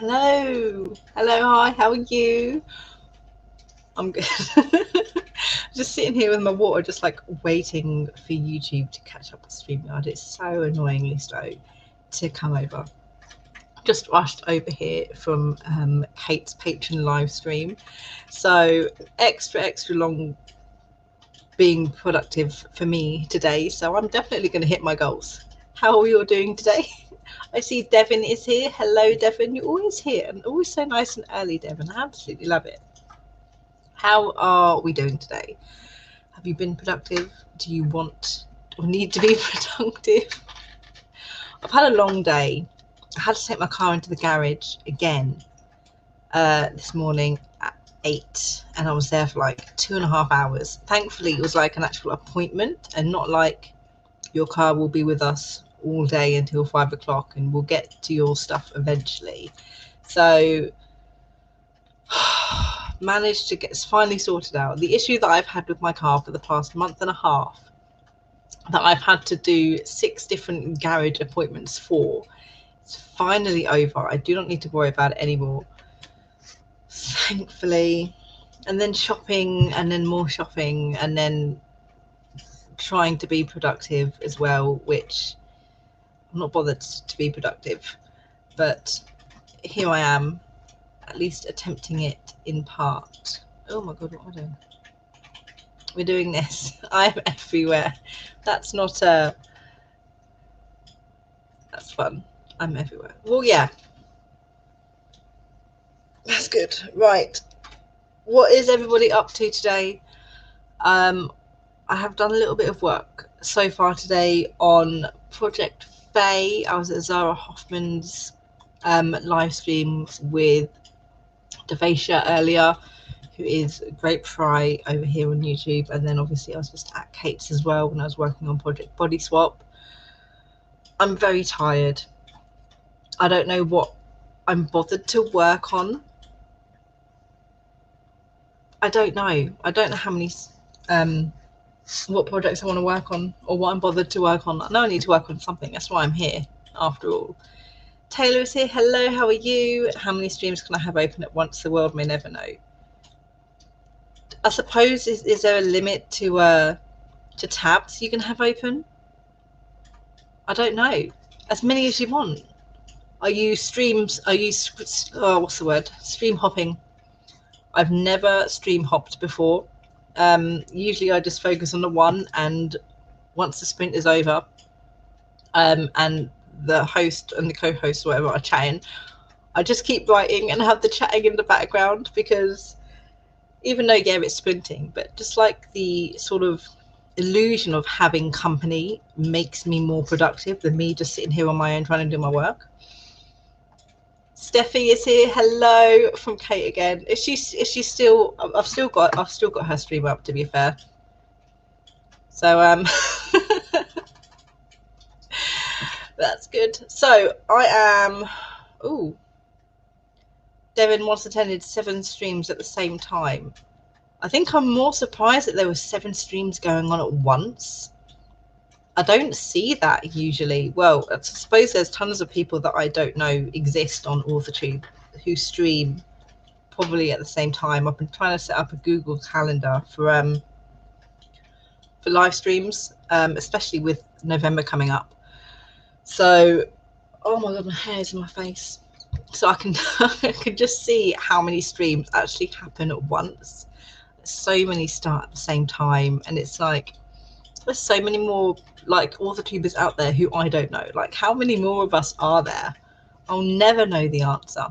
Hello. Hello, hi, how are you? I'm good. Just sitting here with my water, just like waiting for YouTube to catch up with StreamYard. It's so annoyingly slow to come over. Just rushed over here from Kate's Patreon live stream. So extra long being productive for me today. So I'm definitely going to hit my goals. How are we all doing today? I see Devin is here. Hello, Devin. You're always here and always so nice and early, Devin. I absolutely love it. How are we doing today? Have you been productive? Do you want or need to be productive? I've had a long day. I had to take my car into the garage again this morning at 8, and I was there for like 2.5 hours. Thankfully, it was like an actual appointment and not like your car will be with us all day until 5 o'clock and we'll get to your stuff eventually. So managed to get finally sorted out the issue that I've had with my car for the past month and a half, that I've had to do 6 different garage appointments for. It's finally over. I do not need to worry about it anymore, thankfully. And then shopping, and then more shopping, and then trying to be productive as well, which I'm not bothered to be productive, but here I am, at least attempting it in part. Oh my god, what am I doing? We're doing this. I'm everywhere. That's not that's fun. I'm everywhere. Well, yeah, that's good. Right, what is everybody up to today? I have done a little bit of work so far today on Project Faye. I was at Zara Hoffman's live stream with Devin earlier, who is Grape Fry over here on YouTube, and then obviously I was just at Kate's as well when I was working on Project Body Swap. I'm very tired. I don't know what I'm bothered to work on. I don't know how many what projects I want to work on or what I'm bothered to work on. I know I need to work on something. That's why I'm here after all. Taylor is here. Hello, how are you? How many streams can I have open at once? The world may never know. I suppose is there a limit to tabs you can have open? I don't know. As many as you want. Are you stream hopping? I've never stream hopped before. Usually I just focus on the one, and once the sprint is over, and the host and the co-host or whatever are chatting, I just keep writing and have the chatting in the background, because even though, yeah, it's sprinting, but just like the sort of illusion of having company makes me more productive than me just sitting here on my own trying to do my work. Stephie is here. Hello from Kate again. Is she still? I've still got her stream up, to be fair. So that's good. So I am. Ooh. Devin once attended 7 streams at the same time. I think I'm more surprised that there were 7 streams going on at once. I don't see that usually. Well, I suppose there's tons of people that I don't know exist on AuthorTube who stream probably at the same time. I've been trying to set up a Google Calendar for live streams, especially with November coming up. So, oh my god, my hair's in my face. So I can I can just see how many streams actually happen at once. So many start at the same time, and it's like there's so many more like AuthorTubers out there who I don't know. Like, how many more of us are there? I'll never know the answer.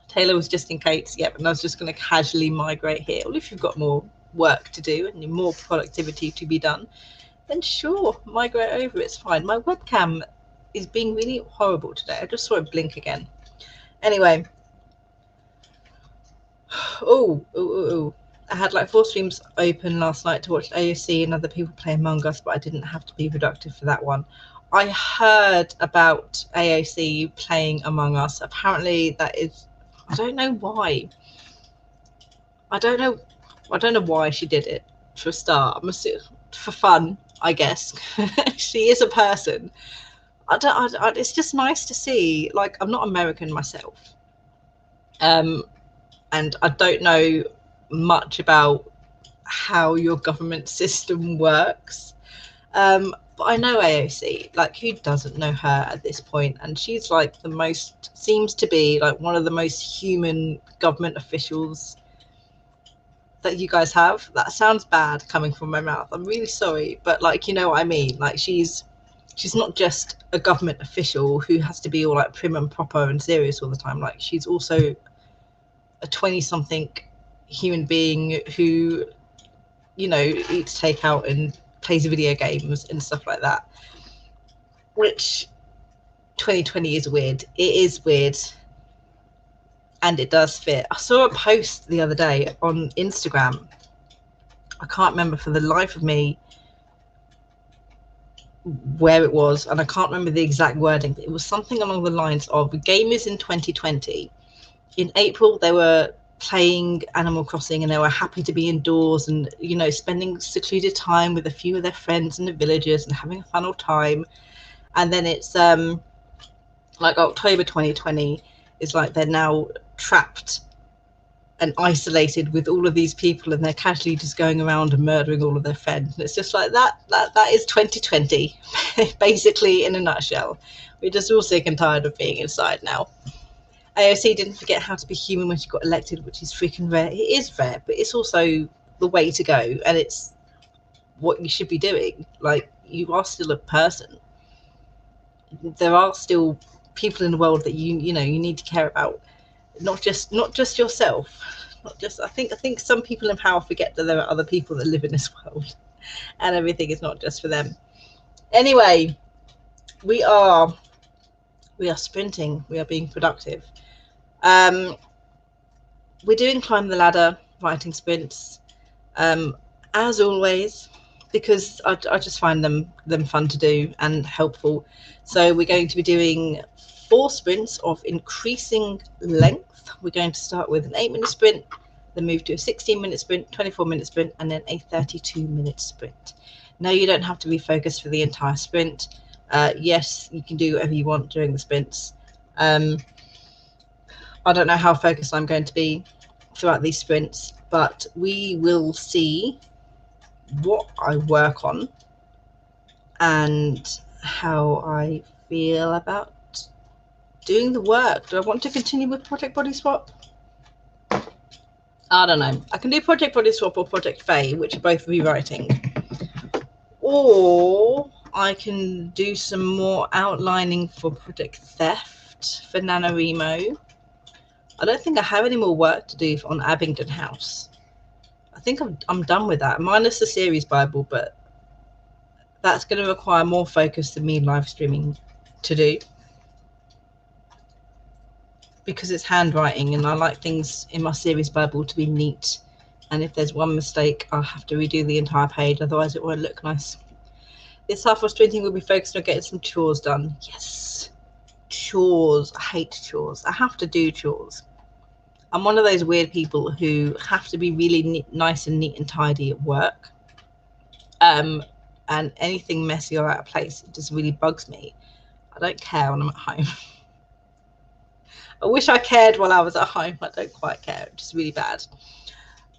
Taylor was just in Kate's, yep, and I was just going to casually migrate here. Well, if you've got more work to do and more productivity to be done, then sure, migrate over. It's fine. My webcam is being really horrible today. I just saw it blink again. Anyway, I had like 4 streams open last night to watch AOC and other people play Among Us, but I didn't have to be productive for that one. I heard about AOC playing Among Us. Apparently that is, I don't know why. I don't know why she did it, for a start. For fun, I guess. She is a person. It's just nice to see. Like, I'm not American myself, And I don't know much about how your government system works. But I know AOC, like, who doesn't know her at this point? And she's like the most, seems to be like one of the most human government officials that you guys have. That sounds bad coming from my mouth. I'm really sorry, but like, you know what I mean? Like, she's not just a government official who has to be all like prim and proper and serious all the time. Like, she's also a 20-something human being who, you know, eats takeout and plays video games and stuff like that, which 2020 is weird. It is weird, and it does fit. I saw a post the other day on Instagram. I can't remember for the life of me where it was, and I can't remember the exact wording, but it was something along the lines of gamers in 2020. In April, they were playing Animal Crossing and they were happy to be indoors and, you know, spending secluded time with a few of their friends in the villages and having a fun old time. And then it's like October 2020 is like they're now trapped and isolated with all of these people, and they're casually just going around and murdering all of their friends. And it's just like that is 2020 basically, in a nutshell. We're just all sick and tired of being inside now. AOC didn't forget how to be human when she got elected, which is freaking rare. It is rare, but it's also the way to go, and it's what you should be doing. Like, you are still a person. There are still people in the world that you know you need to care about, not just yourself. Not just, I think some people in power forget that there are other people that live in this world, and everything is not just for them. Anyway, we are sprinting. We are being productive. We're doing climb the ladder writing sprints, as always, because I just find them fun to do and helpful. So we're going to be doing 4 sprints of increasing length. We're going to start with an 8-minute sprint, then move to a 16-minute sprint, 24-minute sprint, and then a 32-minute sprint. No, you don't have to be focused for the entire sprint. Yes, you can do whatever you want during the sprints. I don't know how focused I'm going to be throughout these sprints, but we will see what I work on and how I feel about doing the work. Do I want to continue with Project Body Swap? I don't know. I can do Project Body Swap or Project Faye, which are both rewriting. Or I can do some more outlining for Project Theft for NaNoWriMo. I don't think I have any more work to do on Abingdon House. I think I'm done with that, minus the series Bible, but that's going to require more focus than me live streaming to do, because it's handwriting and I like things in my series Bible to be neat, and if there's one mistake I'll have to redo the entire page, otherwise it won't look nice. This half of sprinting will be focused on getting some chores done. Yes, chores. I hate chores. I have to do chores. I'm one of those weird people who have to be really nice and neat and tidy at work, and anything messy or out of place, it just really bugs me. I don't care when I'm at home. I wish I cared while I was at home. I don't quite care. It's just really bad.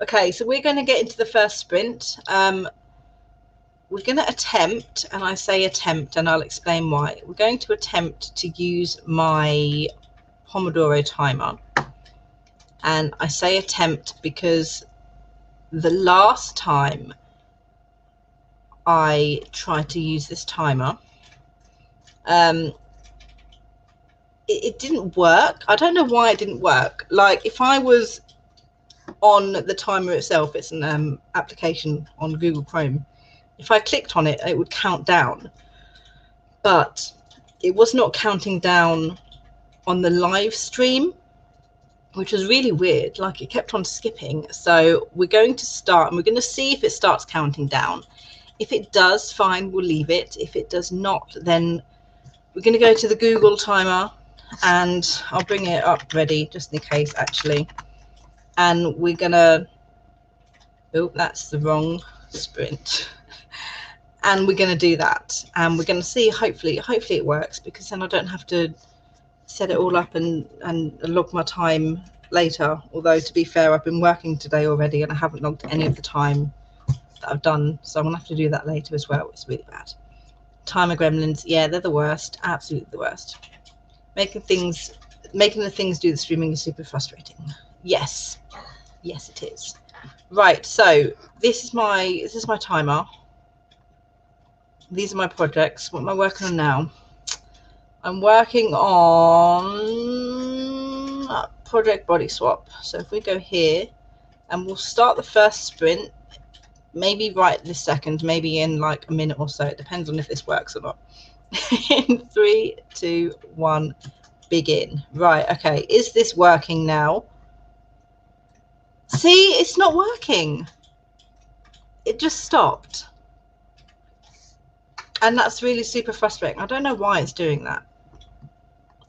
Okay, so we're going to get into the first sprint. We're going to attempt, and I say attempt, and I'll explain why. We're going to attempt to use my Pomodoro timer. And I say attempt because the last time I tried to use this timer, it didn't work. I don't know why it didn't work. Like, if I was on the timer itself, it's an application on Google Chrome. If I clicked on it, it would count down. But it was not counting down on the live stream, which was really weird. Like, it kept on skipping. So we're going to start, and we're going to see if it starts counting down. If it does, fine, we'll leave it. If it does not, then we're going to go to the Google timer, and I'll bring it up ready just in case, actually. And we're going to, oh, that's the wrong sprint. And we're going to do that. And we're going to see, hopefully it works, because then I don't have to set it all up and log my time later, although to be fair, I've been working today already and I haven't logged any of the time that I've done, so I'm gonna have to do that later as well. It's really bad. Timer gremlins, yeah, they're the worst, absolutely the worst. Making the things do the streaming is super frustrating. Yes, yes it is. Right, so this is my timer. These are my projects. What am I working on now? I'm working on project body swap. So if we go here and we'll start the first sprint, maybe right this second, maybe in like a minute or so. It depends on if this works or not. In 3, 2, 1, begin. Right, okay, is this working now? See, it's not working. It just stopped. And that's really super frustrating. I don't know why it's doing that.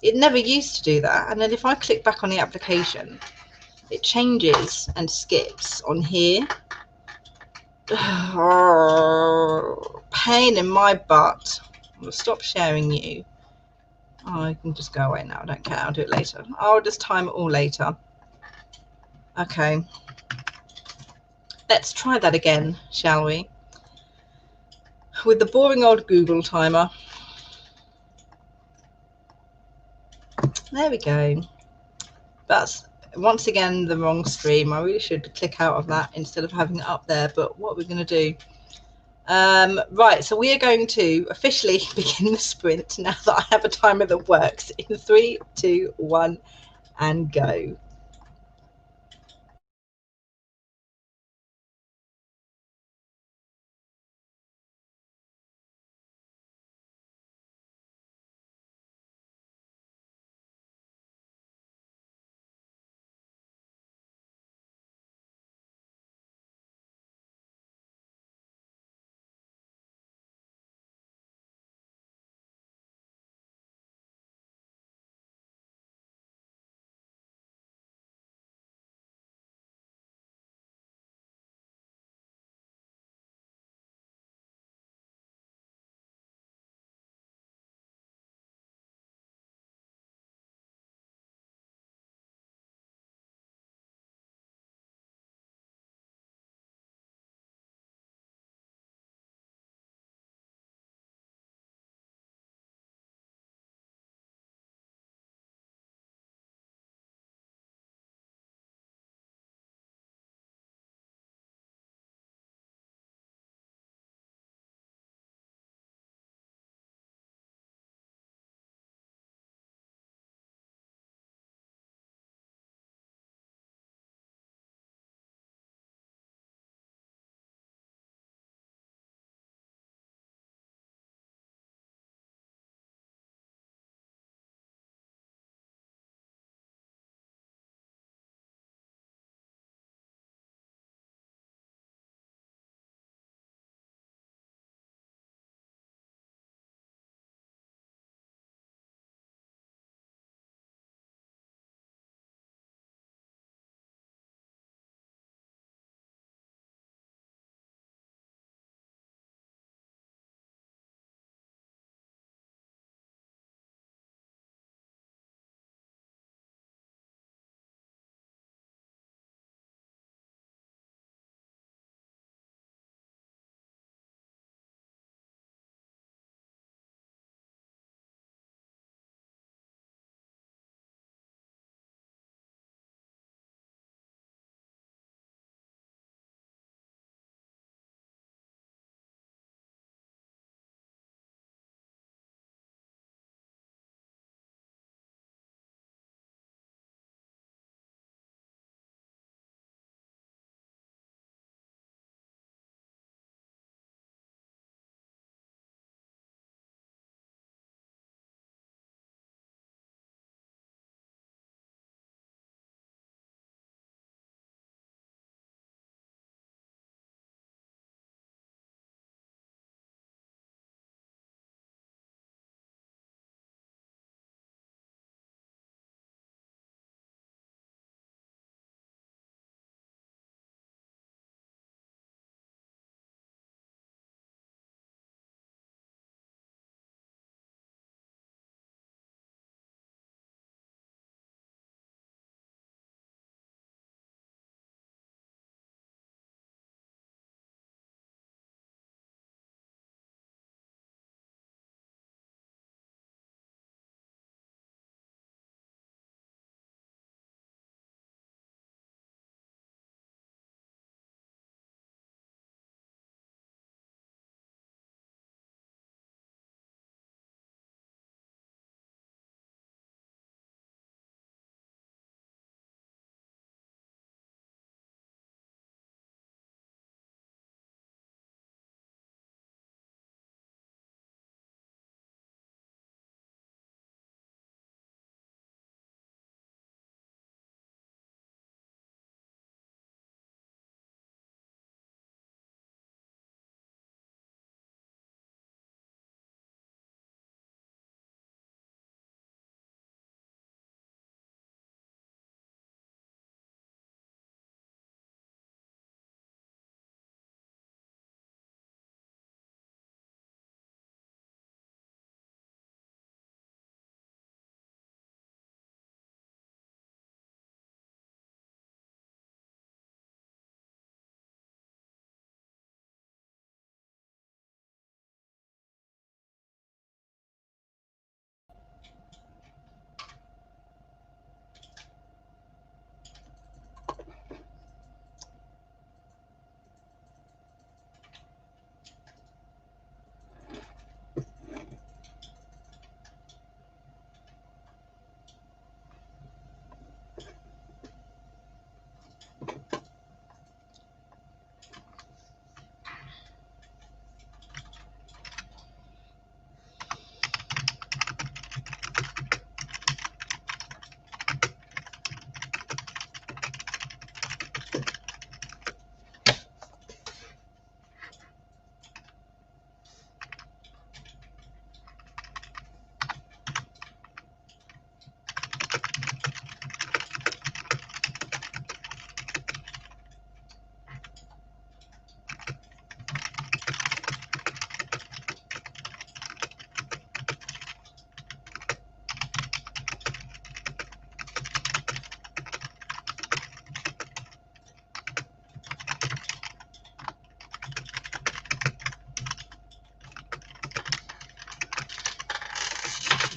It never used to do that. And then if I click back on the application, it changes and skips on here. Pain in my butt. I'm gonna stop sharing you. Oh, I can just go away now. I don't care. I'll do it later. I'll just time it all later. Okay. Let's try that again, shall we? With the boring old Google timer. There we go. That's once again the wrong stream. I really should click out of that instead of having it up there, but what we're going to do. Right, so we are going to officially begin the sprint now that I have a timer that works in 3, 2, 1 and go.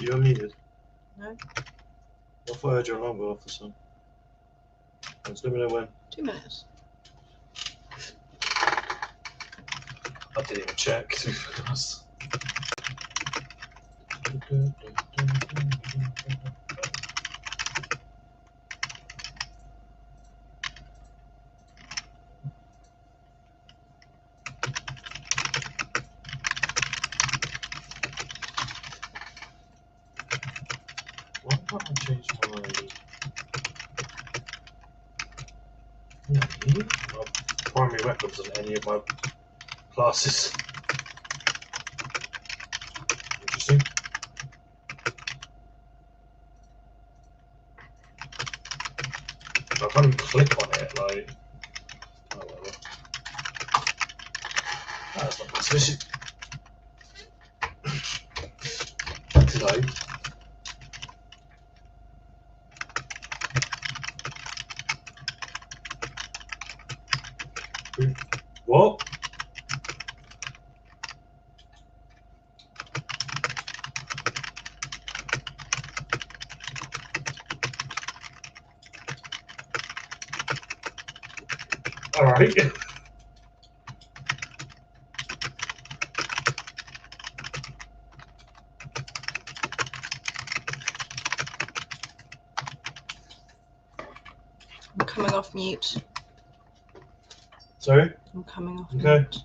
You unmuted? No. I thought I heard your alarm go off or something. Just let me know when. 2 minutes. I didn't even check, to be honest. Why can't I change my primary records on any of my classes? Interesting. I can't even click on it, like. Oh, whatever. That's not suspicious. Today. What? Alright. I'm coming off mute. Sorry? I'm coming off Okay. mute.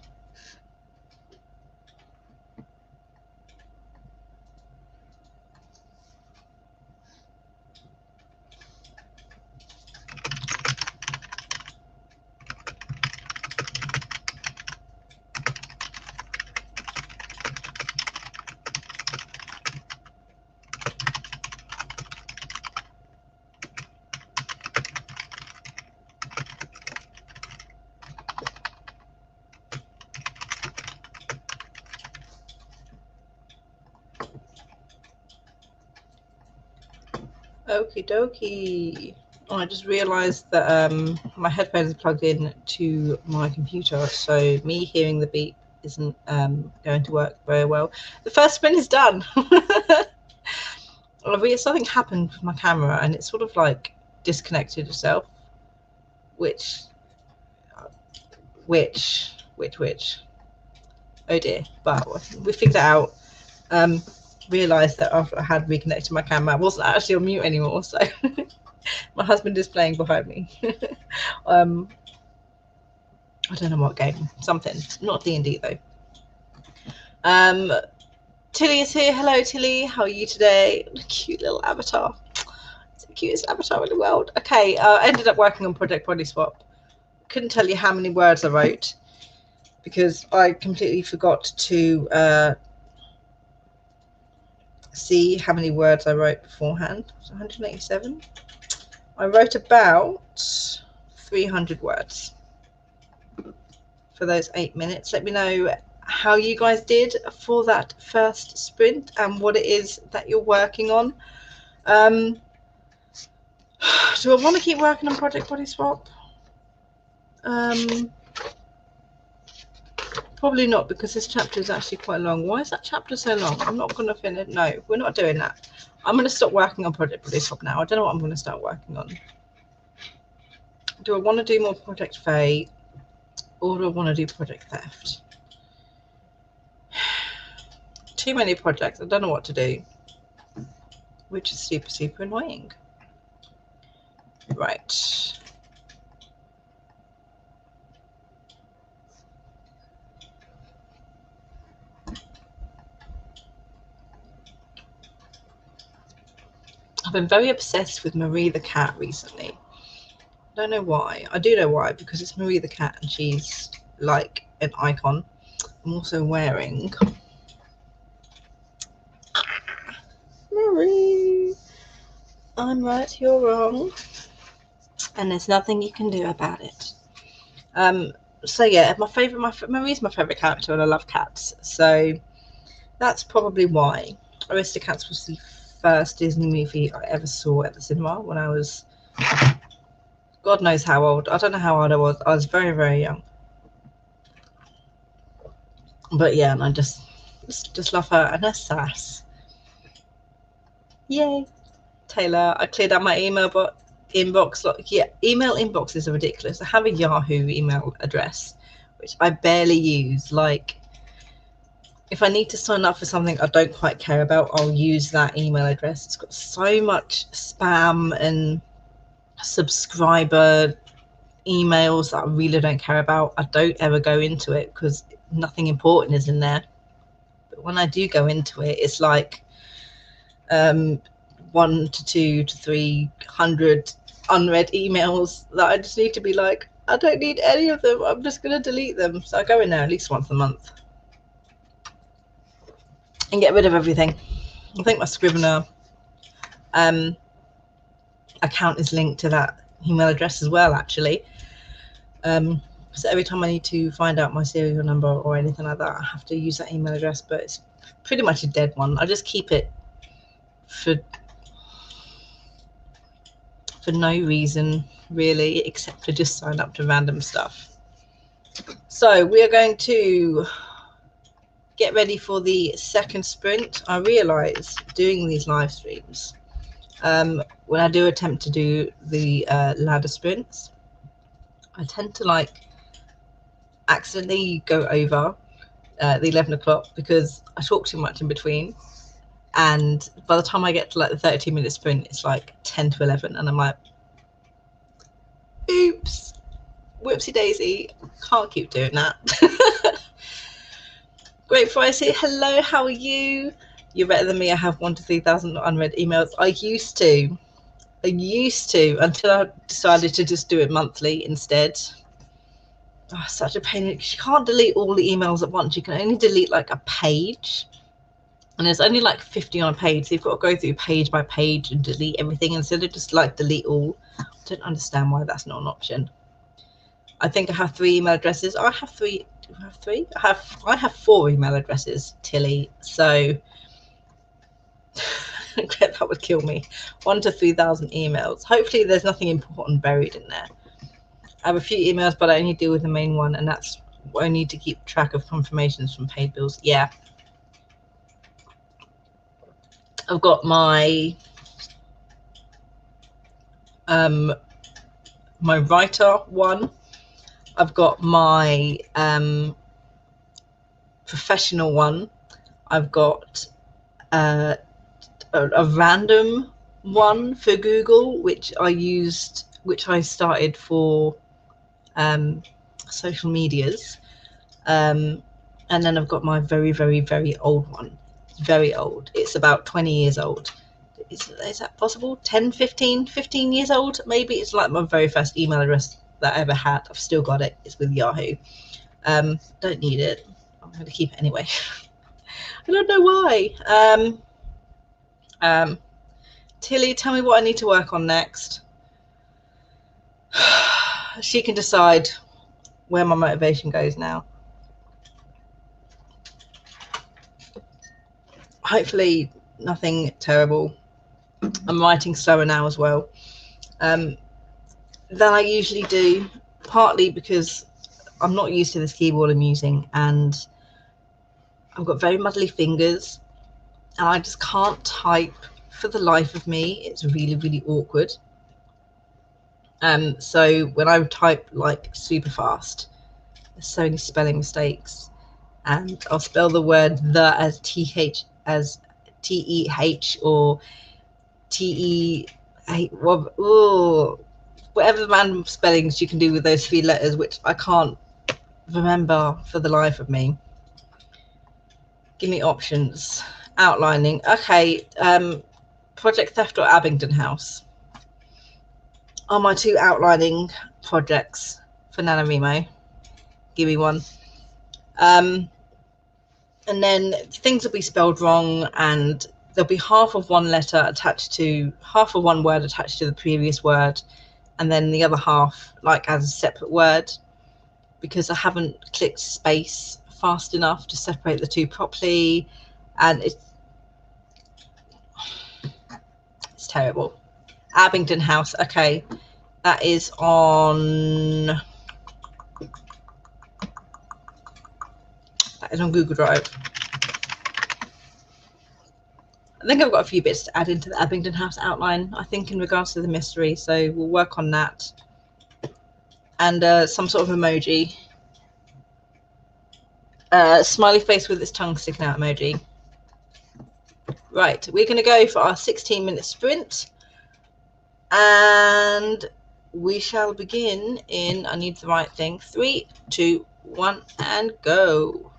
Okie dokie. Oh, I just realised that my headphones are plugged in to my computer, so me hearing the beep isn't going to work very well. The first spin is done. Something happened with my camera, and it sort of like disconnected itself. Which? Oh dear! But we figured it out. Realised that after I had reconnected my camera, I wasn't actually on mute anymore. So my husband is playing behind me. I don't know what game. Something. Not D&D though. Tilly is here. Hello, Tilly. How are you today? Cute little avatar. It's the cutest avatar in the world. Okay, I ended up working on Project Body Swap. Couldn't tell you how many words I wrote because I completely forgot to see how many words I wrote beforehand. It was 187. I wrote about 300 words for those 8 minutes. Let me know how you guys did for that first sprint and what it is that you're working on. Do I want to keep working on Project Body Swap? Probably not, because this chapter is actually quite long. Why is that chapter so long? I'm not going to finish. No, we're not doing that. I'm going to stop working on Project Body Swap now. I don't know what I'm going to start working on. Do I want to do more Project Faye, or do I want to do Project Theft? Too many projects. I don't know what to do, which is super, super annoying. Right. I've been very obsessed with Marie the cat recently. I don't know why. I do know why, because it's Marie the cat and she's like an icon. I'm also wearing Marie. I'm right, you're wrong. And there's nothing you can do about it. So yeah, Marie's my favourite character, and I love cats. So that's probably why. Aristocats was the first Disney movie I ever saw at the cinema when I was, God knows how old. I don't know how old I was. I was very, very young. But yeah, and I just love her and her sass. Yay, Taylor. I cleared out my email inbox. Yeah, email inboxes are ridiculous. I have a Yahoo email address, which I barely use. Like, if I need to sign up for something I don't quite care about, I'll use that email address. It's got so much spam and subscriber emails that I really don't care about. I don't ever go into it because nothing important is in there. But when I do go into it, it's like 1 to 2 to 300 unread emails that I just need to be like, I don't need any of them. I'm just going to delete them. So I go in there at least once a month and get rid of everything. I think my Scrivener account is linked to that email address as well, actually. So every time I need to find out my serial number or anything like that, I have to use that email address, but it's pretty much a dead one. I just keep it for no reason, really, except to just sign up to random stuff. So we are going to get ready for the second sprint. I realise doing these live streams, when I do attempt to do the ladder sprints, I tend to like accidentally go over the 11 o'clock because I talk too much in between, and by the time I get to like the 30-minute sprint, it's like 10 to 11 and I'm like, oops, whoopsie daisy, can't keep doing that. Great Friday, say hello, how are you? You're better than me. I have 1 to 3,000 unread emails. I used to until I decided to just do it monthly instead. Oh, such a pain. You can't delete all the emails at once. You can only delete like a page, and there's only like 50 on a page, so you've got to go through page by page and delete everything instead of just like delete all. I don't understand why that's not an option. I think I have 3 email addresses. I have 3. Do I have 3? I have 4 email addresses, Tilly. So that would kill me. 1 to 3,000 emails. Hopefully there's nothing important buried in there. I have a few emails, but I only deal with the main one, and that's I need to keep track of confirmations from paid bills. Yeah. I've got my my writer one. I've got my professional one. I've got a random one for Google, which I started for social medias, and then I've got my very, very, very old one. Very old. It's about 20 years old. Is that possible? 10, 15 years old maybe. It's like my very first email address that I ever had. I've still got it. It's with Yahoo. Don't need it. I'm going to keep it anyway. I don't know why. Tilly, tell me what I need to work on next. She can decide where my motivation goes now. Hopefully nothing terrible. I'm writing slower now as well than I usually do, partly because I'm not used to this keyboard I'm using, and I've got very muddly fingers, and I just can't type for the life of me. It's really, really awkward. So when I type like super fast, there's so many spelling mistakes, and I'll spell the word the as TH as TEH or TE. Whatever random spellings you can do with those 3 letters, which I can't remember for the life of me. Give me options. Outlining. Okay. Project Theft or Abingdon House are my 2 outlining projects for NaNoWriMo. Give me one. And then things will be spelled wrong, and there'll be half of one letter attached to half of one word attached to the previous word, and then the other half like as a separate word, because I haven't clicked space fast enough to separate the 2 properly, and it's terrible. Abingdon House. Okay, that is on Google Drive. I think I've got a few bits to add into the Abingdon House outline, I think, in regards to the mystery, so we'll work on that. And some sort of emoji. Smiley face with its tongue sticking out emoji. Right, we're going to go for our 16-minute sprint. And we shall begin in, I need the right thing, 3, 2, 1, and go.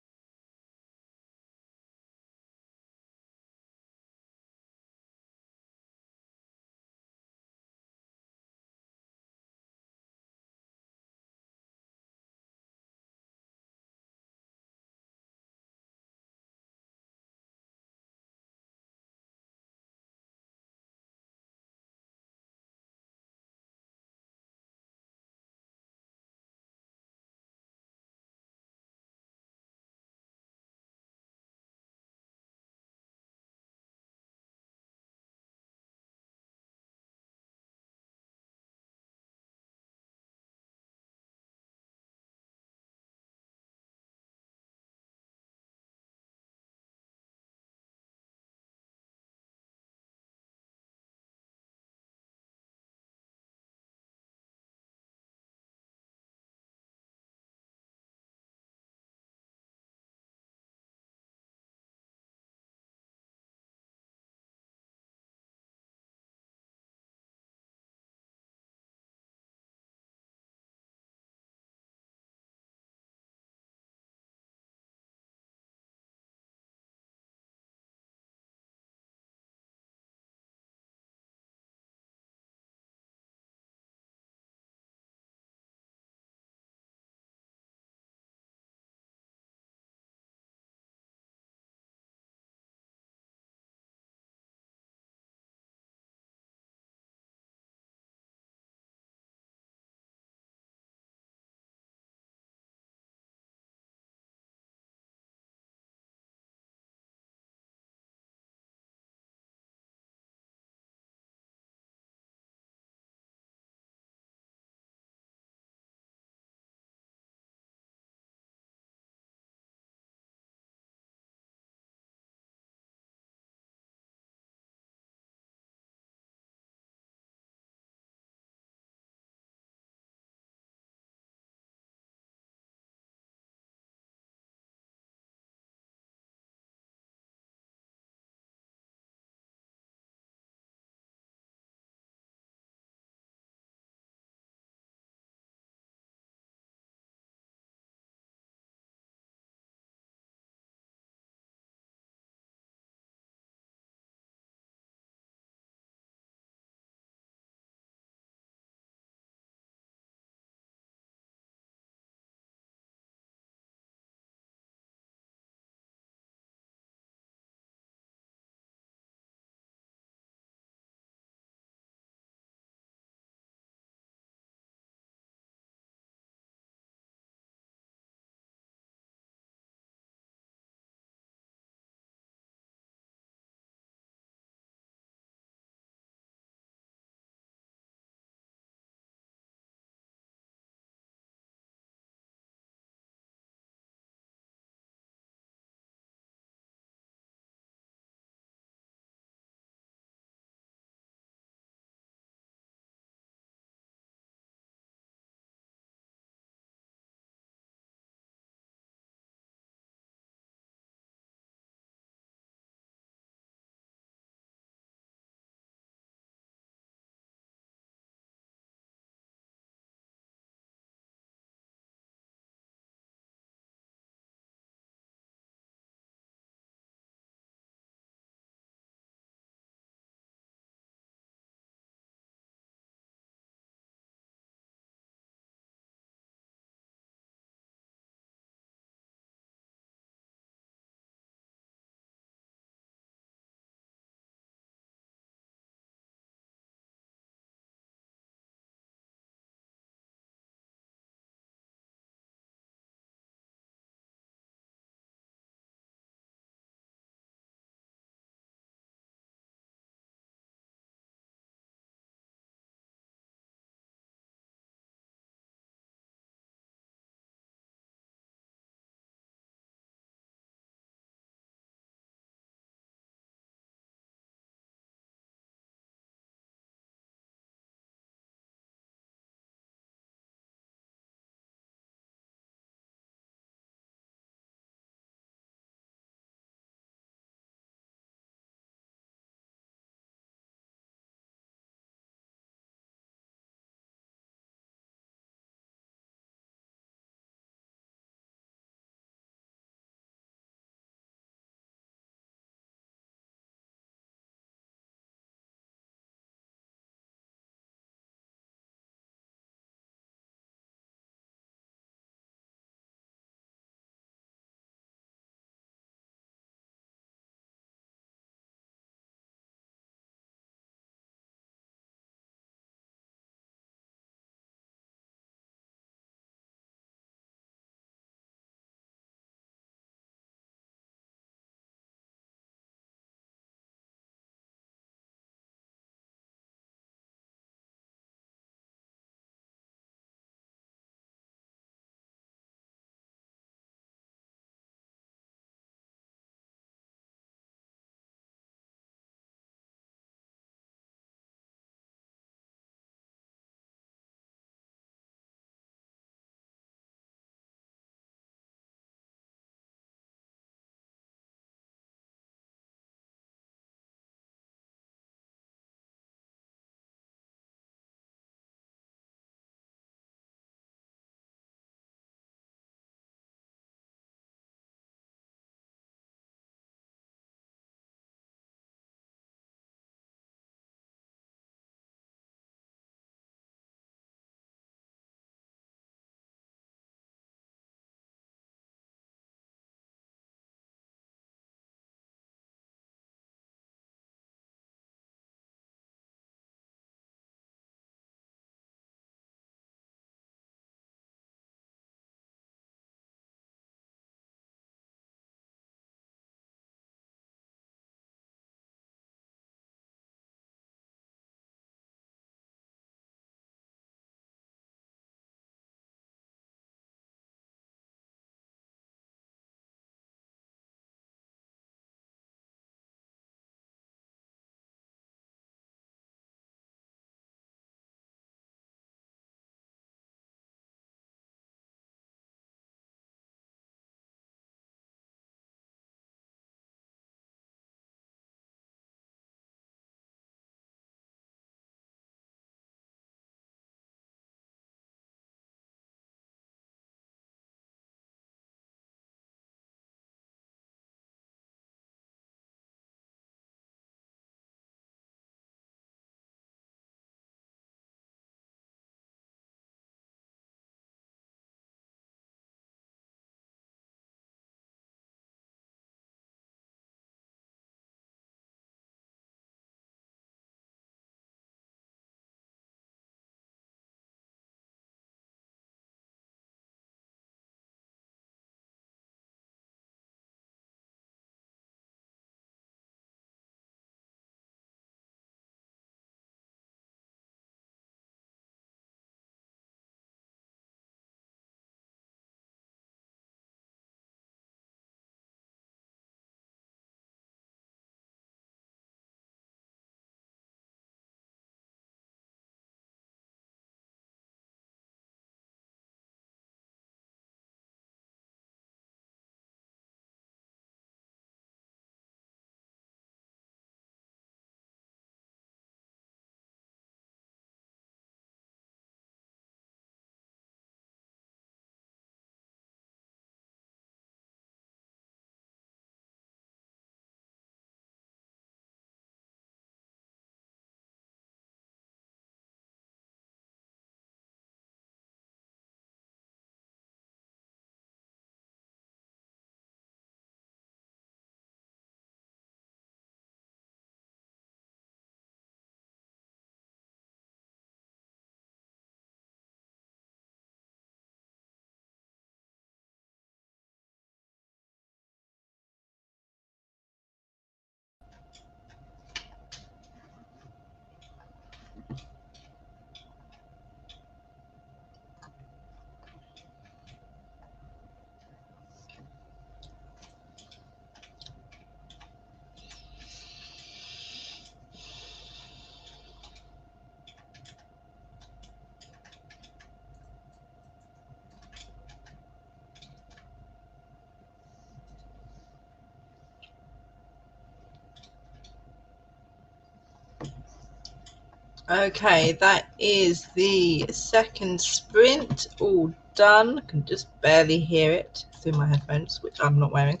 Okay, that is the second sprint all done. I can just barely hear it through my headphones, which I'm not wearing.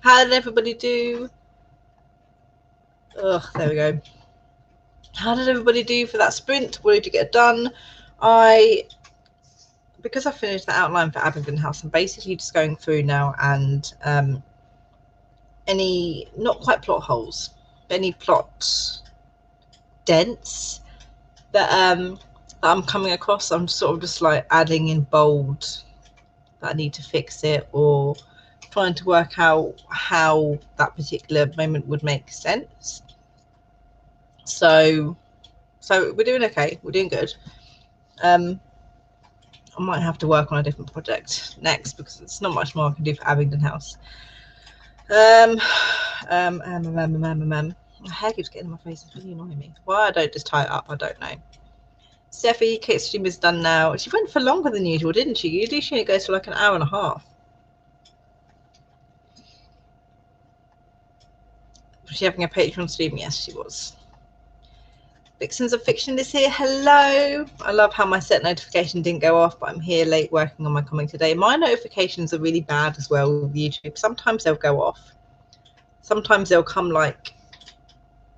How did everybody do? Ugh, there we go. How did everybody do for that sprint? What did you get done? Because I finished the outline for Abingdon House, I'm basically just going through now and any, not quite plot holes, but any plot dents that I'm coming across, I'm sort of just like adding in bold that I need to fix it, or trying to work out how that particular moment would make sense. So we're doing okay. We're doing good. I might have to work on a different project next because there's not much more I can do for Abingdon House. My hair keeps getting in my face. It's really annoying me. Why I don't just tie it up, I don't know. Stephie, Kate's stream is done now. She went for longer than usual, didn't she? Usually she goes for like an hour and a half. Was she having a Patreon stream? Yes, she was. Vixens of Fiction is here. Hello. I love how my set notification didn't go off, but I'm here late working on my comic today. My notifications are really bad as well with YouTube. Sometimes they'll go off. Sometimes they'll come like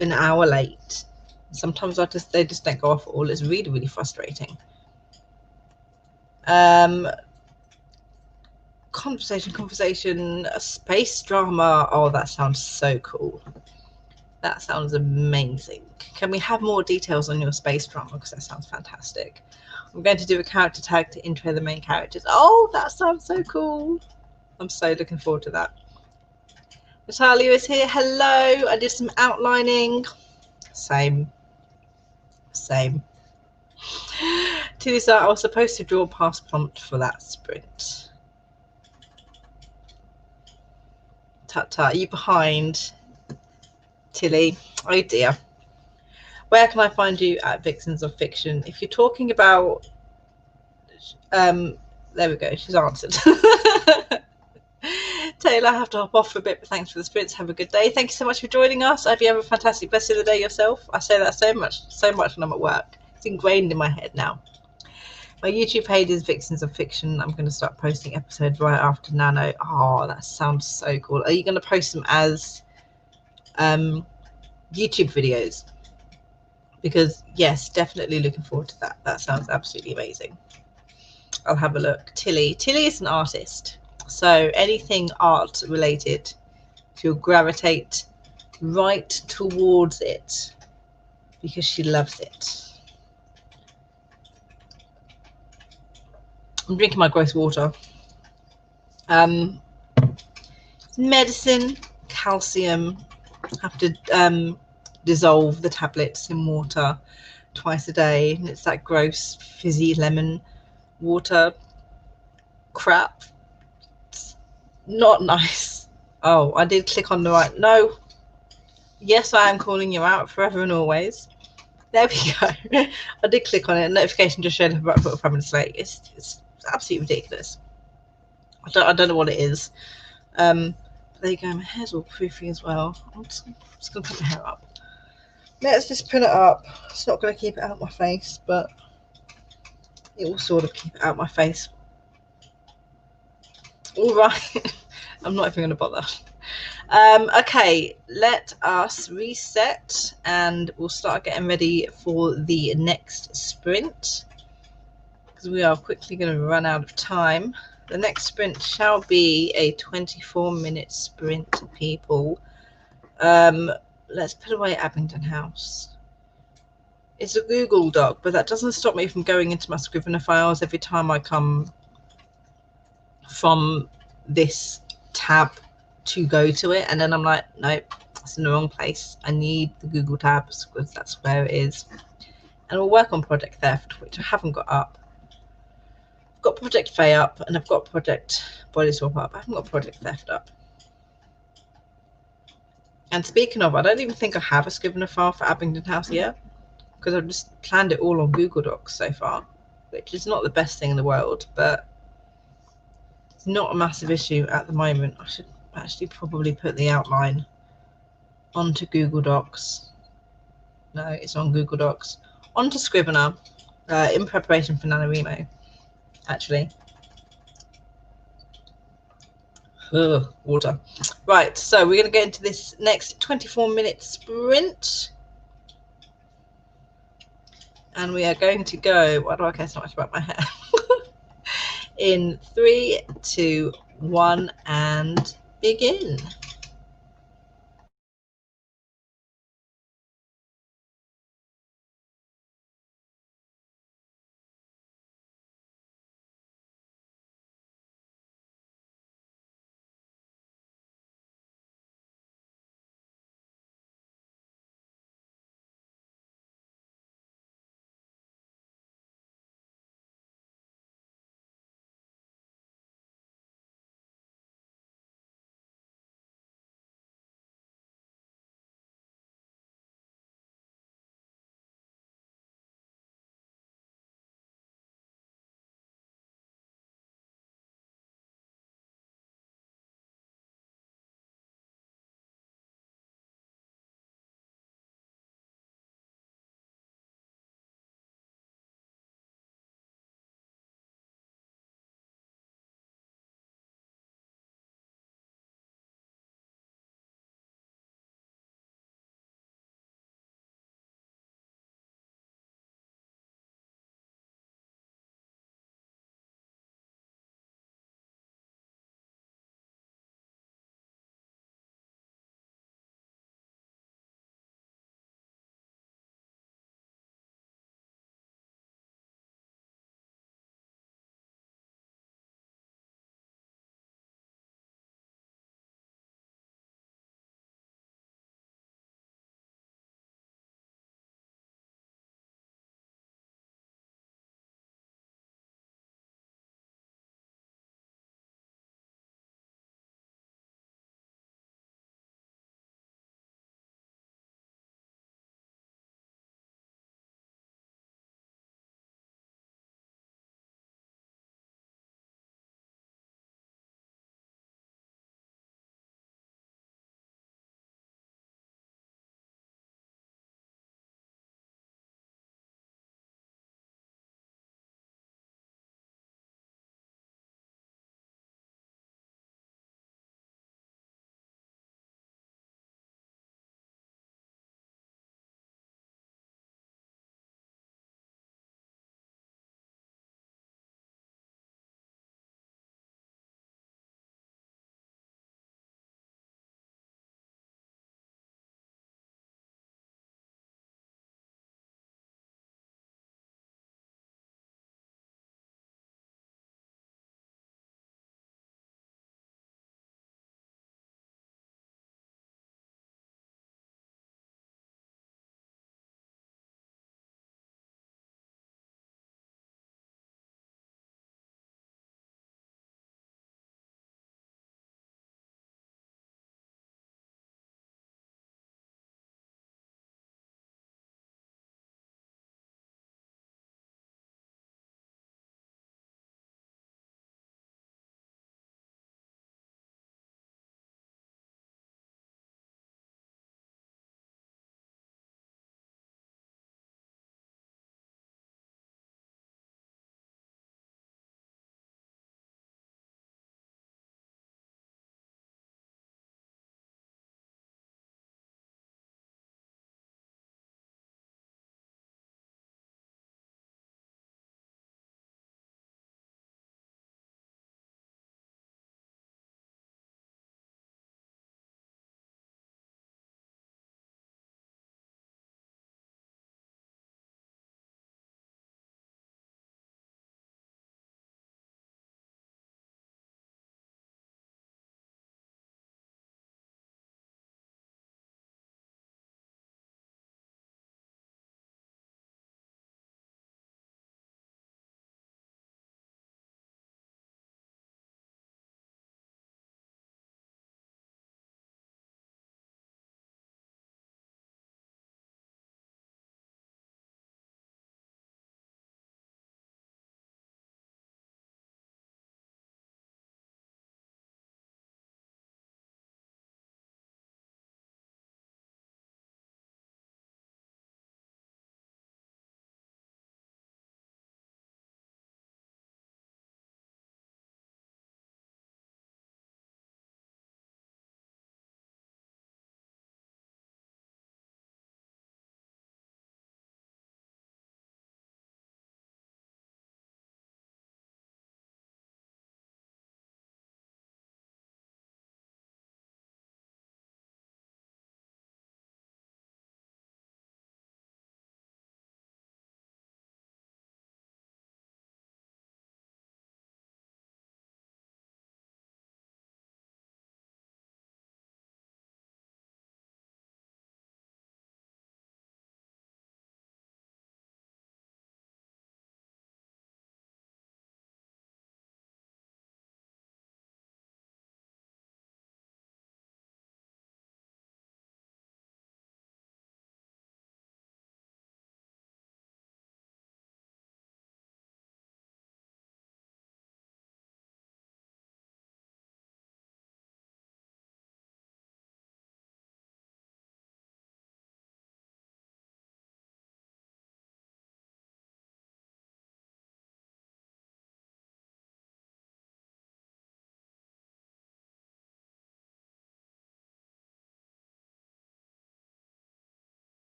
an hour late. Sometimes they just don't go off at all. It's really, really frustrating. Conversation, a space drama. Oh, that sounds so cool. That sounds amazing. Can we have more details on your space drama? Because that sounds fantastic. I'm going to do a character tag to intro the main characters. Oh, that sounds so cool. I'm so looking forward to that. Natalia is here. Hello. I did some outlining. Same. Tillysart, I was supposed to draw past prompt for that sprint. Tut, are you behind? Tilly, oh dear. Where can I find you at Vixens of Fiction? If you're talking about, there we go, she's answered. Taylor, I have to hop off for a bit, but thanks for the sprints. Have a good day. Thank you so much for joining us. I hope you have a fantastic rest of the day yourself. I say that so much when I'm at work. It's ingrained in my head now. My YouTube page is Vixens of Fiction. I'm going to start posting episodes right after Nano. Oh, that sounds so cool. Are you going to post them as YouTube videos? Because yes, definitely looking forward to that. That sounds absolutely amazing. I'll have a look. Tilly is an artist, so anything art related, she'll gravitate right towards it because she loves it. I'm drinking my gross water. Medicine, calcium. Have to dissolve the tablets in water twice a day, and it's that gross fizzy lemon water crap. It's not nice. Oh, I did click on the right. No. Yes, I am calling you out forever and always. There we go. I did click on it. Notification just showed up about 5 minutes late. It's absolutely ridiculous. I don't know what it is. There you go. My hair's all poofy as well. I'm just gonna put my hair up. Let's just put it up. It's not gonna keep it out my face, but it will sort of keep it out my face. All right. I'm not even gonna bother. Okay, let us reset and we'll start getting ready for the next sprint because we are quickly going to run out of time. The next sprint shall be a 24-minute sprint, people. Let's put away Abingdon House. It's a Google Doc, but that doesn't stop me from going into my Scrivener files every time I come from this tab to go to it, and then I'm like, nope, it's in the wrong place. I need the Google tabs because that's where it is. And we'll work on Project Theft, which I haven't got up. I've got Project Faye up and I've got Project Body Swap up. I haven't got Project Theft up. And speaking of, I don't even think I have a Scrivener file for Abingdon House yet because I've just planned it all on Google Docs so far, which is not the best thing in the world, but it's not a massive issue at the moment. I should actually probably put the outline onto Google Docs. No, it's on Google Docs. On to Scrivener, in preparation for NaNoWriMo, actually. Ugh, water. Right, so we're going to get into this next 24-minute sprint. And we are going to go, why do I care so much about my hair? In 3, 2, 1, and begin.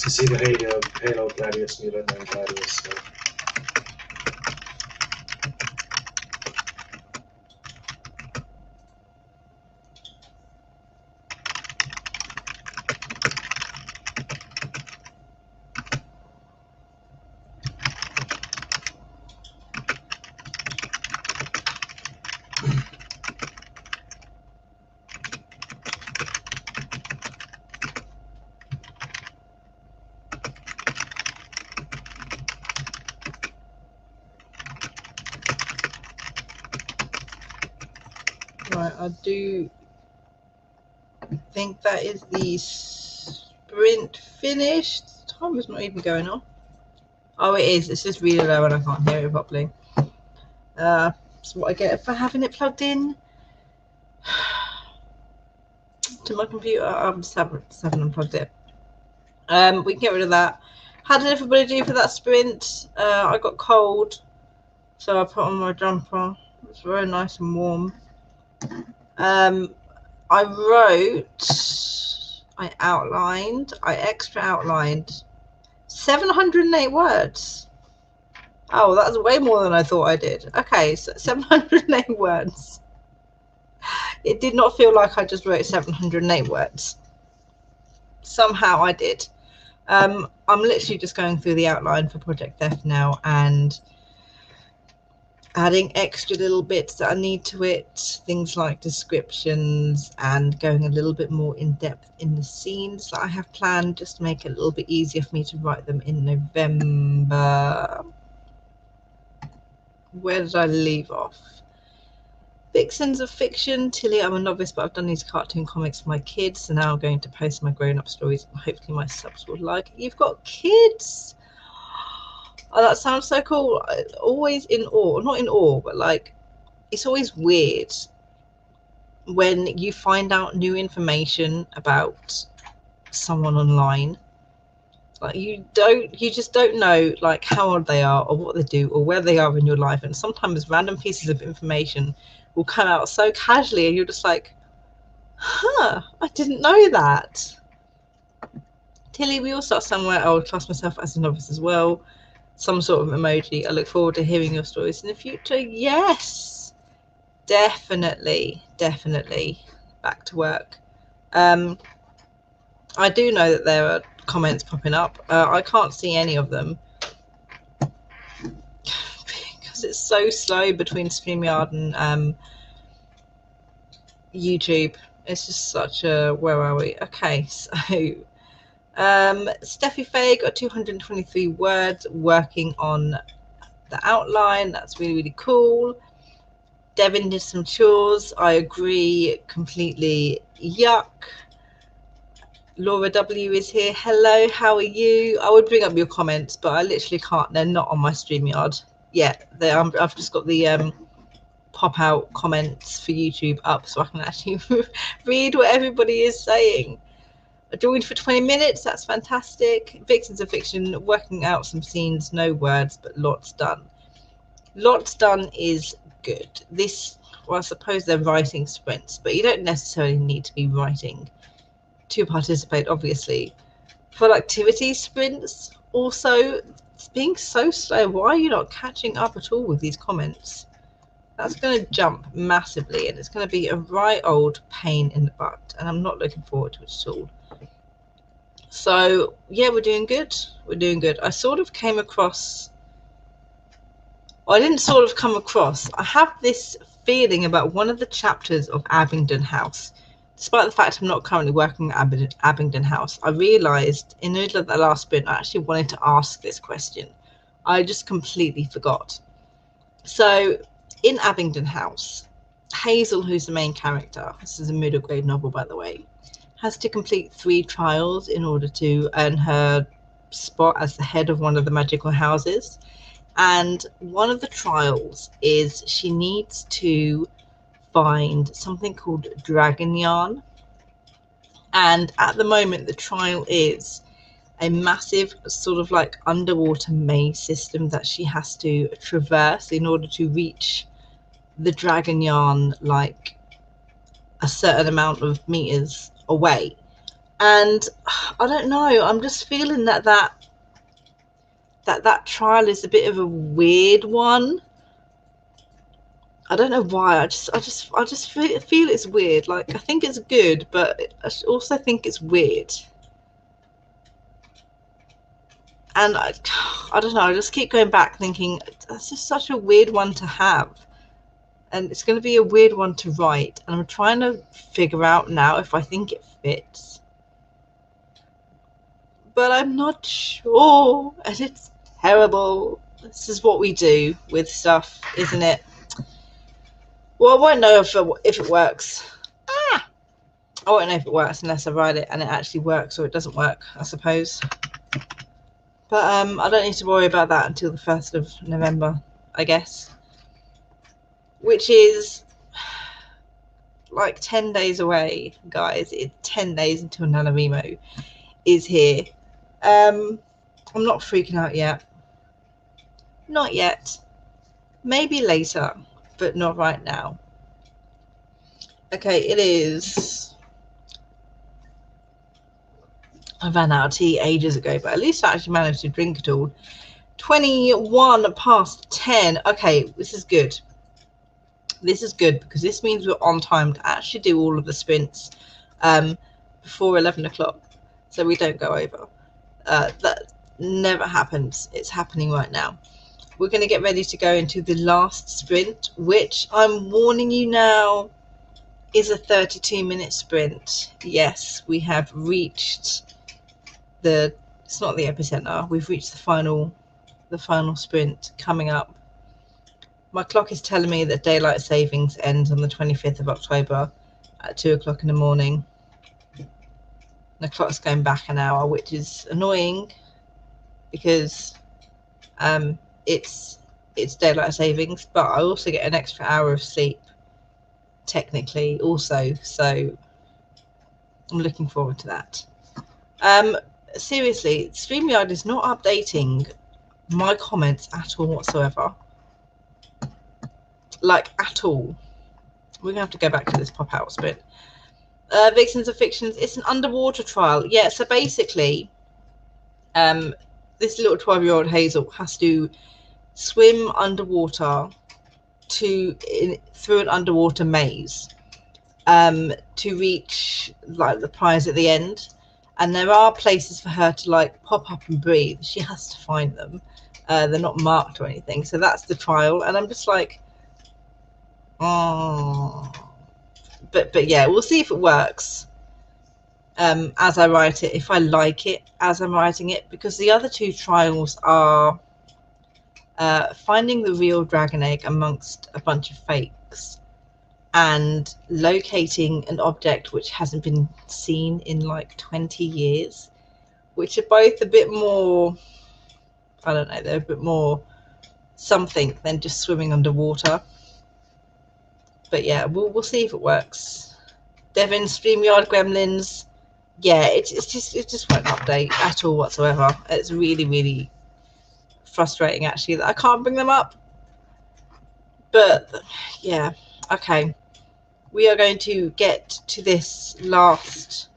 to see the Halo Gladius, Mulan, and Gladius stuff. Right, I do think that is the sprint finished. Time is not even going on. Oh, it is. It's just really low and I can't hear it properly. That's what I get for having it plugged in to my computer. I'm just haven't unplugged it. We can get rid of that. How did everybody do for that sprint? I got cold, so I put on my jumper. It's very nice and warm. I wrote, I outlined, I extra outlined 708 words. Oh, that's way more than I thought I did. Okay, so 708 words. It did not feel like I just wrote 708 words. Somehow I did. I'm literally just going through the outline for Project Theft now and adding extra little bits that I need to it, things like descriptions and going a little bit more in depth in the scenes that I have planned, just to make it a little bit easier for me to write them in November. Where did I leave off? Vixens of Fiction. Tilly, I'm a novice, but I've done these cartoon comics for my kids, so now I'm going to post my grown-up stories. Hopefully my subs will like it. You've got kids? Oh, that sounds so cool. Always in awe, not in awe, but like, it's always weird when you find out new information about someone online. Like you just don't know like how old they are or what they do or where they are in your life, and sometimes random pieces of information will come out so casually and you're just like, huh, I didn't know that. Tilly, we all start somewhere. I would class myself as a novice as well. Some sort of emoji. I look forward to hearing your stories in the future. Yes, definitely back to work. I do know that there are comments popping up. I can't see any of them because it's so slow between StreamYard and YouTube. It's just such a, where are we? Okay, so Stephie Faye got 223 words working on the outline. That's really cool. Devin did some chores. I agree completely. Yuck. Laura W is here. Hello, how are you? I would bring up your comments, but I literally can't. They're not on my StreamYard yet. I've just got the pop out comments for YouTube up so I can actually read what everybody is saying. I joined for 20 minutes. That's fantastic. Vixens of Fiction, working out some scenes, no words, but lots done. Lots done is good. This, well, I suppose they're writing sprints, but you don't necessarily need to be writing to participate, obviously. For activity sprints, also, it's being so slow. Why are you not catching up at all with these comments? That's going to jump massively, and it's going to be a right old pain in the butt, and I'm not looking forward to it at all. So yeah, we're doing good. I sort of came across, well, I didn't sort of come across, I have this feeling about one of the chapters of Abingdon House. Despite the fact I'm not currently working at Abingdon House, I realised in the middle of the last sprint I actually wanted to ask this question. I just completely forgot. So in Abingdon House, Hazel, who's the main character, this is a middle grade novel by the way, has to complete 3 trials in order to earn her spot as the head of one of the magical houses. And one of the trials is she needs to find something called dragon yarn. And at the moment, the trial is a massive sort of like underwater maze system that she has to traverse in order to reach the dragon yarn, like a certain amount of meters away. And I don't know, I'm just feeling that trial is a bit of a weird one. I don't know why. I just feel it's weird. Like, I think it's good, but I also think it's weird. And I don't know. I just keep going back thinking that's just such a weird one to have, and it's going to be a weird one to write. And I'm trying to figure out now if I think it fits, but I'm not sure, and it's terrible. This is what we do with stuff, isn't it? Well, I won't know if it works. I won't know if it works unless I write it and it actually works, or it doesn't work, I suppose. But I don't need to worry about that until the 1st of November, I guess. Which is like 10 days away, guys. It's 10 days until NaNoWriMo is here. I'm not freaking out yet. Not yet. Maybe later, but not right now. Okay, it is... I ran out of tea ages ago, but at least I actually managed to drink it all. 21 past 10. Okay, this is good. This is good because this means we're on time to actually do all of the sprints before 11 o'clock, so we don't go over. That never happens. It's happening right now. We're going to get ready to go into the last sprint, which I'm warning you now is a 32-minute sprint. Yes, we have reached the... It's not the epicenter. We've reached the final sprint coming up. My clock is telling me that daylight savings ends on the 25th of October at 2 o'clock in the morning. The clock's going back an hour, which is annoying because it's daylight savings, but I also get an extra hour of sleep technically also, so I'm looking forward to that. Seriously, StreamYard is not updating my comments at all whatsoever. Like, at all. We're gonna have to go back to this pop-out sprint. Vixens of Fiction, it's an underwater trial. Yeah, so basically, this little 12-year-old Hazel has to swim underwater through an underwater maze to reach like the prize at the end. And there are places for her to like pop up and breathe. She has to find them. They're not marked or anything. So that's the trial. And I'm just like, oh. But yeah, we'll see if it works as I write it, if I like it as I'm writing it, because the other two trials are finding the real dragon egg amongst a bunch of fakes and locating an object which hasn't been seen in like 20 years, which are both a bit more, I don't know, they're a bit more something than just swimming underwater. But yeah, we'll see if it works. Devin, StreamYard Gremlins, yeah, it just won't update at all whatsoever. It's really, really frustrating actually that I can't bring them up. But yeah, okay. We are going to get to this last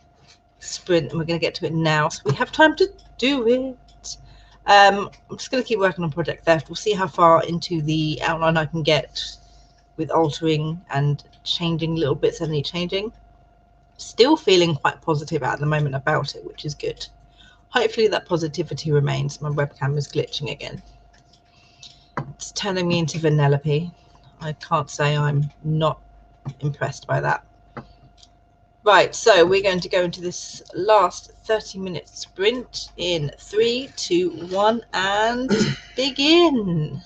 sprint and we're going to get to it now, so we have time to do it. I'm just going to keep working on Project Theft. We'll see how far into the outline I can get with altering and changing little bits that need changing. Still feeling quite positive at the moment about it, which is good. Hopefully that positivity remains. My webcam is glitching again. It's turning me into Vanellope. I can't say I'm not impressed by that. Right, so we're going to go into this last 30-minute sprint in 3, 2, 1, and begin.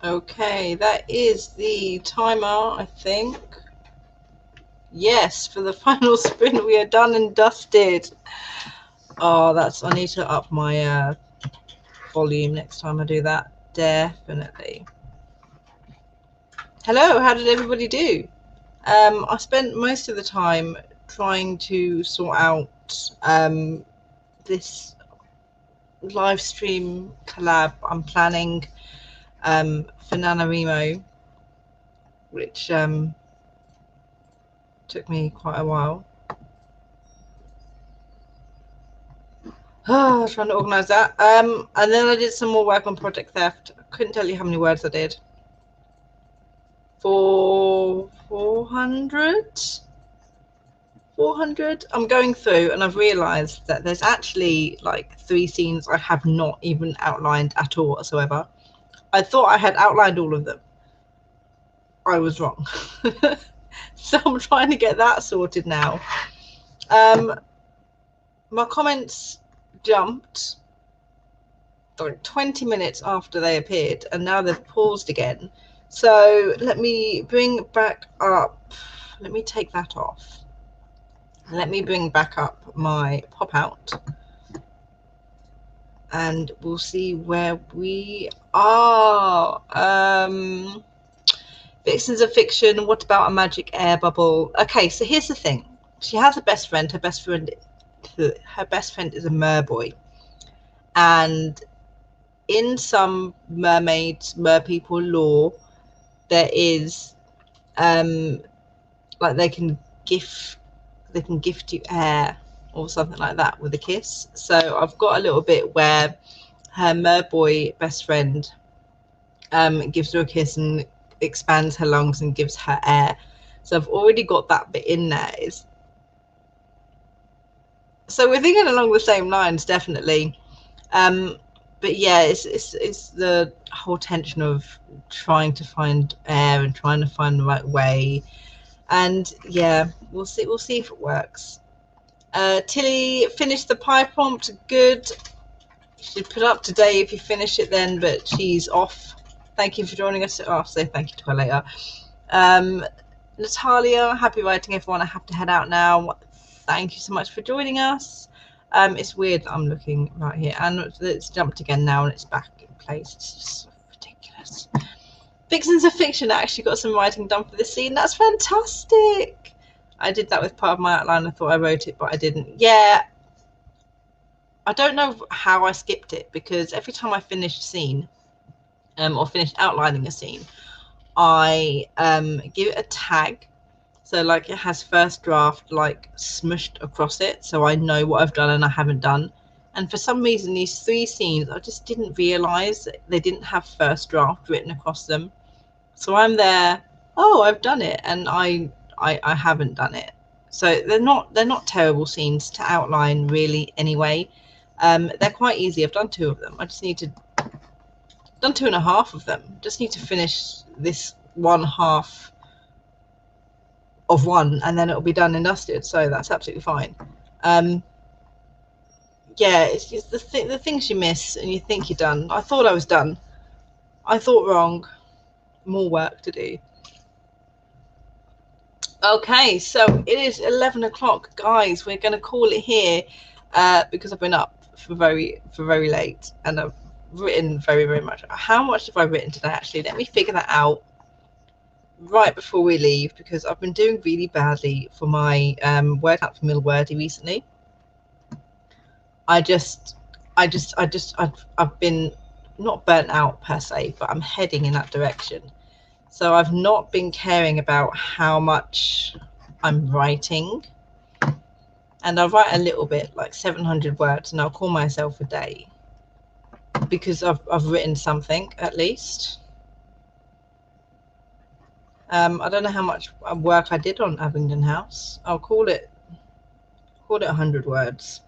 Okay, that is the timer, I think. Yes, for the final sprint, we are done and dusted. Oh, I need to up my volume next time I do that. Definitely. Hello, how did everybody do? I spent most of the time trying to sort out this live stream collab I'm planning for NaNoWriMo, which took me quite a while. Trying to organise that. And then I did some more work on Project Theft. I couldn't tell you how many words I did. 400? 400? I'm going through and I've realised that there's actually like 3 scenes I have not even outlined at all whatsoever. I thought I had outlined all of them. I was wrong. So I'm trying to get that sorted now. My comments jumped like 20 minutes after they appeared, and now they've paused again. So let me bring back up, let me take that off. Let me bring back up my pop out and we'll see where we are. Vixens of Fiction, what about a magic air bubble? Okay, so here's the thing. She has a best friend. Her best friend is a merboy. And in some merpeople lore, there is like they can gift you air or something like that with a kiss. So I've got a little bit where her merboy best friend gives her a kiss and expands her lungs and gives her air. So I've already got that bit in there. So we're thinking along the same lines, definitely. But yeah, it's the whole tension of trying to find air and trying to find the right way. And yeah, we'll see if it works. Tilly finished the pie prompt. Good. Should put up today if you finish it then, but she's off. Thank you for joining us. I'll say thank you to her later. Natalia, happy writing, everyone. I have to head out now. Thank you so much for joining us. It's weird that I'm looking right here, and it's jumped again now, and it's back in place. It's just ridiculous. Vixens of Fiction actually got some writing done for this scene. That's fantastic. I did that with part of my outline. I thought I wrote it, but I didn't. Yeah. I don't know how I skipped it, because every time I finished a scene, or finished outlining a scene, I give it a tag. So like it has first draft like smushed across it, so I know what I've done and I haven't done. And for some reason, these 3 scenes, I just didn't realise that they didn't have first draft written across them. So I'm there, oh, I've done it, and I haven't done it. So they're not terrible scenes to outline really anyway. They're quite easy. I've done 2 of them. I just need to done 2.5 of them. Just need to finish this 1/2 of one, and then it'll be done and dusted. So that's absolutely fine. Yeah, it's just the things you miss and you think you're done. I thought I was done. I thought wrong. More work to do. Okay, so it is 11 o'clock, guys. We're going to call it here because I've been up for very late, and I've written very much. How much have I written today? Actually, let me figure that out right before we leave, because I've been doing really badly for my word count for middle wordy recently. I've been not burnt out per se, but I'm heading in that direction. So I've not been caring about how much I'm writing, and I'll write a little bit, like 700 words, and I'll call myself a day, because I've written something at least. I don't know how much work I did on Abingdon House. I'll call it 100 words.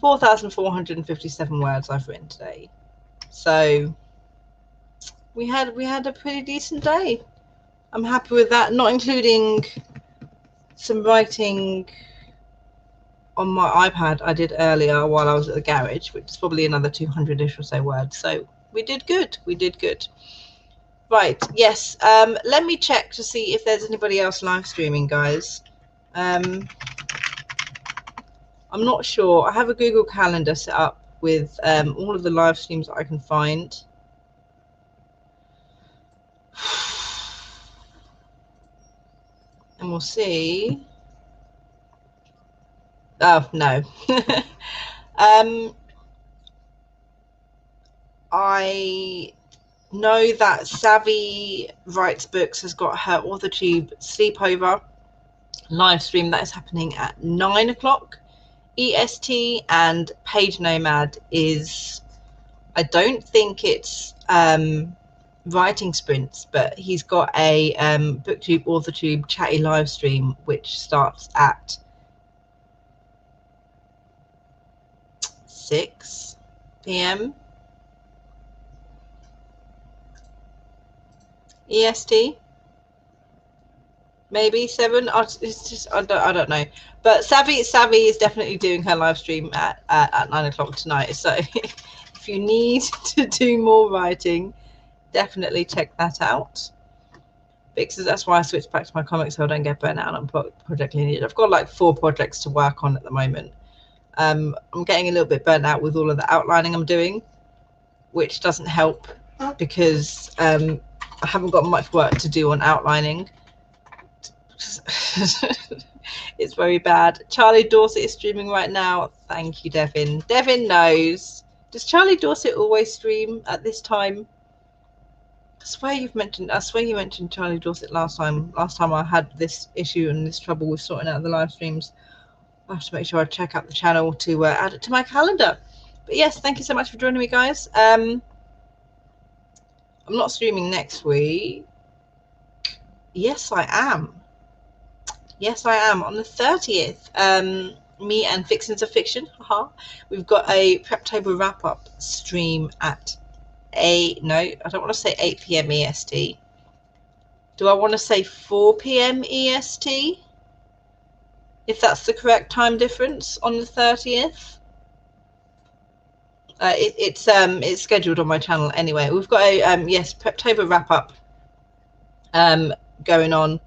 4,457 words I've written today. So we had a pretty decent day. I'm happy with that, not including some writing on my iPad I did earlier while I was at the garage, which is probably another 200-ish or so words. So we did good. Right, yes. Let me check to see if there's anybody else live streaming, guys. I'm not sure. I have a Google Calendar set up with all of the live streams that I can find. And we'll see. Oh, no. I know that Savvy Writes Books has got her AuthorTube sleepover live stream that is happening at 9 o'clock EST, and Page Nomad is, I don't think it's writing sprints, but he's got a BookTube AuthorTube chatty live stream which starts at 6 p.m. EST, maybe 7. It's just I don't know. But Savvy is definitely doing her live stream at 9 o'clock tonight. So if you need to do more writing, definitely check that out. Because that's why I switched back to my comics, so I don't get burnt out on Project Lineage. I've got like 4 projects to work on at the moment. I'm getting a little bit burnt out with all of the outlining I'm doing, which doesn't help because I haven't got much work to do on outlining. It's very bad. Charlie Dorset is streaming right now. Thank you, Devin. Devin knows. Does Charlie Dorset always stream at this time? I swear you mentioned Charlie Dorset last time I had this issue and this trouble with sorting out the live streams. I have to make sure I check out the channel to add it to my calendar. But yes, thank you so much for joining me, guys. I'm not streaming next week. Yes, I am. Yes, I am on the 30th. Me and Vixens of Fiction. We've got a Preptober wrap-up stream at I don't want to say 8 p.m. EST. Do I want to say 4 p.m. EST? If that's the correct time difference on the 30th. It's scheduled on my channel anyway. We've got a Preptober wrap-up going on,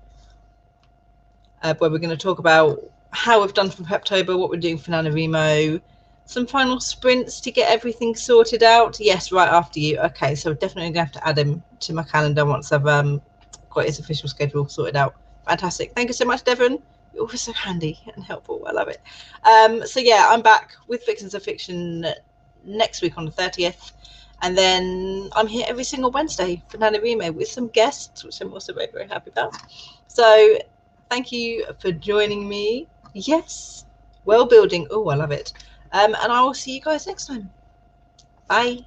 where we're going to talk about how we've done for Preptober, what we're doing for NaNoWriMo, some final sprints to get everything sorted out. Yes, right after you. Okay, so definitely going to have to add him to my calendar once I've got his official schedule sorted out. Fantastic. Thank you so much, Devin. You're always so handy and helpful. I love it. So yeah, I'm back with Vixens of Fiction next week on the 30th. And then I'm here every single Wednesday for NaNoWriMo with some guests, which I'm also very, very happy about. So thank you for joining me. Yes, world building. Oh, I love it. And I will see you guys next time. Bye.